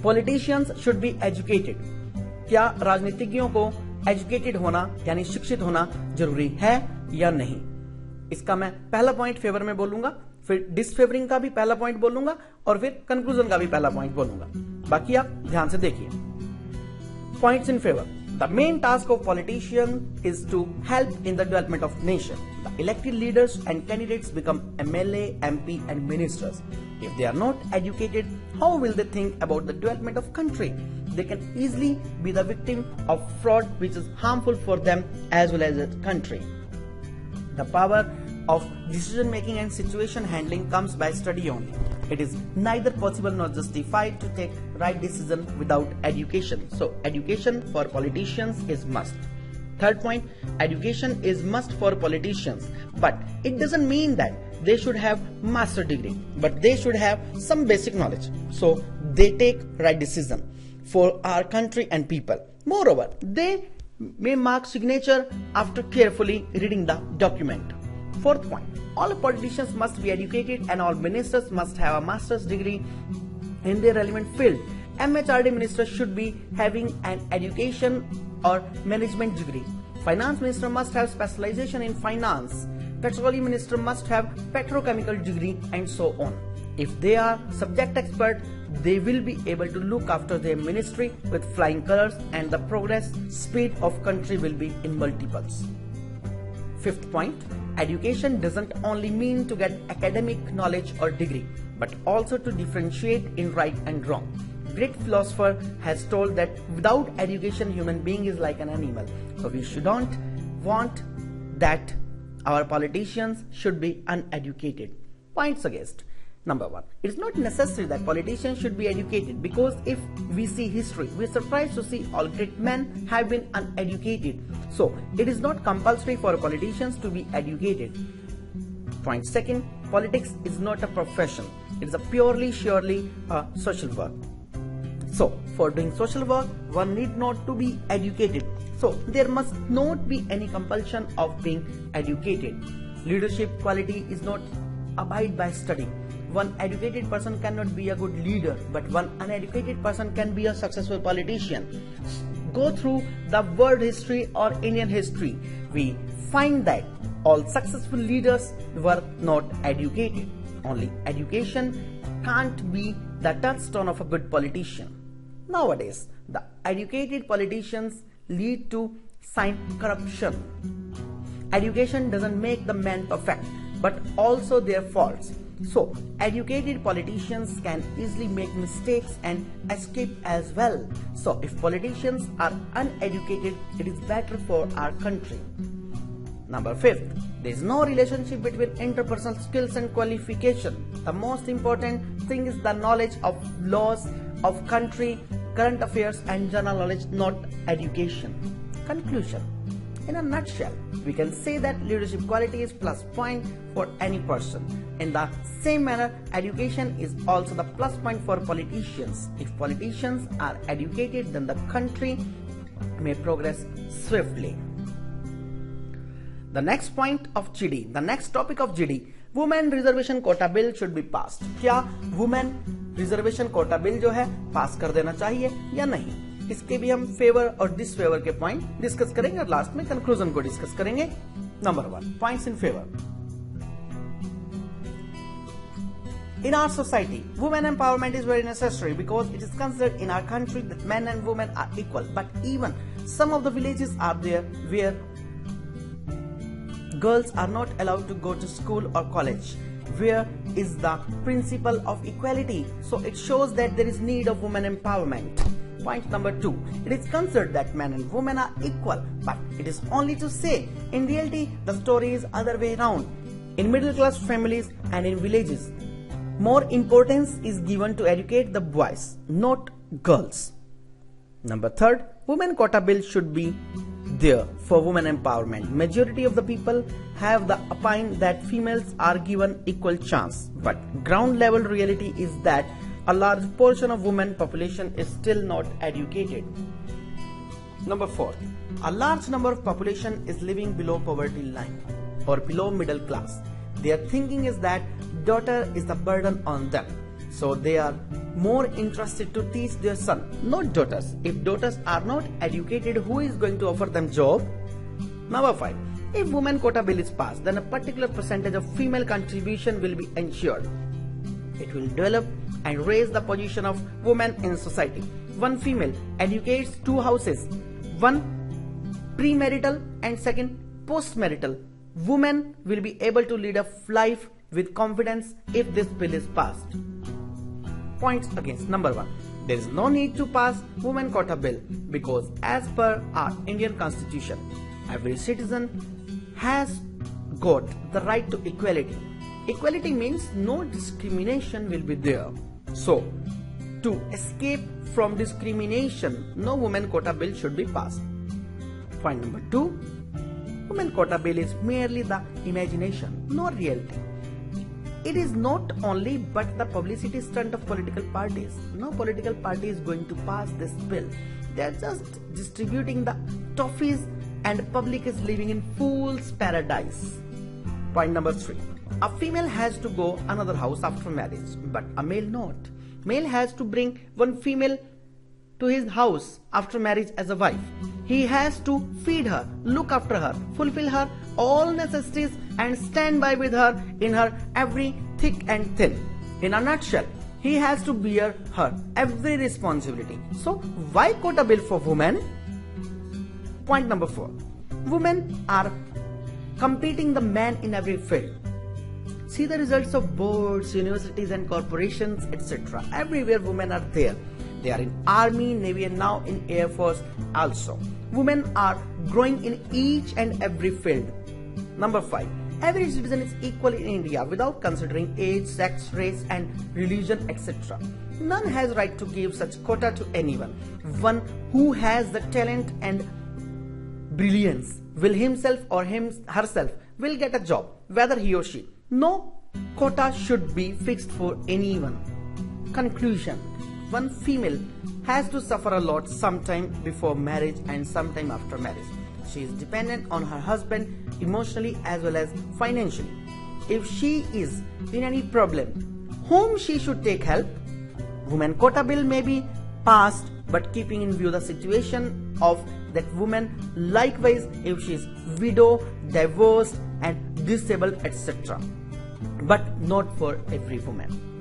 Politicians should be educated. क्या राजनीतिज्ञों को एजुकेटेड होना यानी शिक्षित होना जरूरी है या नहीं? इसका मैं पहला पॉइंट फेवर में बोलूंगा, फिर डिसफेवरिंग का भी पहला पॉइंट बोलूंगा और फिर कंक्लूजन का भी पहला पॉइंट बोलूंगा। बाकी आप ध्यान से देखिए। Points in favour. The main task of politicians is to help in the development of nation. The elected leaders and candidates become MLA, MP and ministers. If they are not educated, how will they think about the development of country? They can easily be the victim of fraud which is harmful for them as well as the country. The power of decision making and situation handling comes by study only. It is neither possible nor justified to take right decision without education. So education for politicians is must. Third point, education is must for politicians, but it doesn't mean that they should have master degree, but they should have some basic knowledge so they take right decision for our country and people. Moreover, they may mark signature after carefully reading the document. Fourth point, all politicians must be educated and all ministers must have a master's degree in their relevant field. MHRD minister should be having an education or management degree. Finance minister must have specialization in finance. Petroleum minister must have petrochemical degree and so on. If they are subject expert, they will be able to look after their ministry with flying colors and the progress speed of country will be in multiples. Fifth point, education doesn't only mean to get academic knowledge or degree, but also to differentiate in right and wrong. Great philosopher has told that without education, human being is like an animal. So we shouldn't want that our politicians should be uneducated. Points against. Number one, it's not necessary that politicians should be educated because if we see history, we're surprised to see all great men have been uneducated. So it is not compulsory for politicians to be educated. Point second, politics is not a profession. It is a surely a social work. So for doing social work, one need not to be educated. So there must not be any compulsion of being educated. Leadership quality is not abide by study. One educated person cannot be a good leader, but one uneducated person can be a successful politician. Go through the world history or Indian history. We find that all successful leaders were not educated. Only education can't be the touchstone of a good politician. Nowadays, the educated politicians lead to silent corruption. Education doesn't make the man perfect, but also their faults. So, educated politicians can easily make mistakes and escape as well. So, if politicians are uneducated, it is better for our country. Number 5, there is no relationship between interpersonal skills and qualification. The most important thing is the knowledge of laws of country, current affairs and general knowledge, not education. Conclusion. In a nutshell, we can say that leadership quality is plus point for any person. In the same manner, education is also the plus point for politicians. If politicians are educated, then the country may progress swiftly. The next point of GD, the next topic of GD, Women Reservation Quota Bill should be passed. क्या Women Reservation Quota Bill जो है पास कर देना चाहिए या नहीं? इसके भी हम फेवर और डिसफेवर के पॉइंट डिस्कस करेंगे और लास्ट में कंक्लूजन को डिस्कस करेंगे. Number 1, points in favour. In our society, women empowerment is very necessary because it is considered in our country that men and women are equal. But even some of the villages are there where girls are not allowed to go to school or college. Where is the principle of equality? So it shows that there is need of women empowerment. Point number 2, it is considered that men and women are equal, but it is only to say. In reality, the story is other way around. In middle class families and in villages, more importance is given to educate the boys, not girls. Number 3, women quota bill should be there for women empowerment. Majority of the people have the opinion that females are given equal chance, but ground level reality is that a large portion of women population is still not educated. Number 4, a large number of population is living below poverty line or below middle class. Their thinking is that daughter is the burden on them. So they are more interested to teach their son, not daughters. If daughters are not educated, who is going to offer them job? Number 5. If women quota bill is passed, then a particular percentage of female contribution will be ensured. It will develop and raise the position of women in society. One female educates 2 houses, one premarital and second postmarital. Women will be able to lead a life with confidence if this bill is passed. Points against. Number 1. There is no need to pass women quota bill because as per our Indian Constitution, every citizen has got the right to equality. Equality means no discrimination will be there. So, to escape from discrimination, no women quota bill should be passed. Point number 2. Women quota bill is merely the imagination, not reality. It is not only but the publicity stunt of political parties. No political party is going to pass this bill. They are just distributing the toffees and public is living in fool's paradise. Point number 3. A female has to go another house after marriage, but a male not. Male has to bring one female to his house after marriage as a wife. He has to feed her, look after her, fulfill her all necessities and stand by with her in her every thick and thin. In a nutshell, he has to bear her every responsibility. So why quota bill for women? Point number 4. Women are competing the men in every field. See the results of boards, universities and corporations, etc. Everywhere women are there. They are in army, navy and now in air force also. Women are growing in each and every field. Number 5. Every citizen is equal in India without considering age, sex, race and religion, etc. None has right to give such quota to anyone. One who has the talent and brilliance will himself or herself will get a job, whether he or she. No quota should be fixed for anyone. Conclusion. One female has to suffer a lot sometime before marriage and sometime after marriage. She is dependent on her husband emotionally as well as financially. If she is in any problem, whom she should take help? Women quota bill may be passed, but keeping in view the situation of that woman, likewise if she is widow, divorced and disabled, etc. But not for every woman.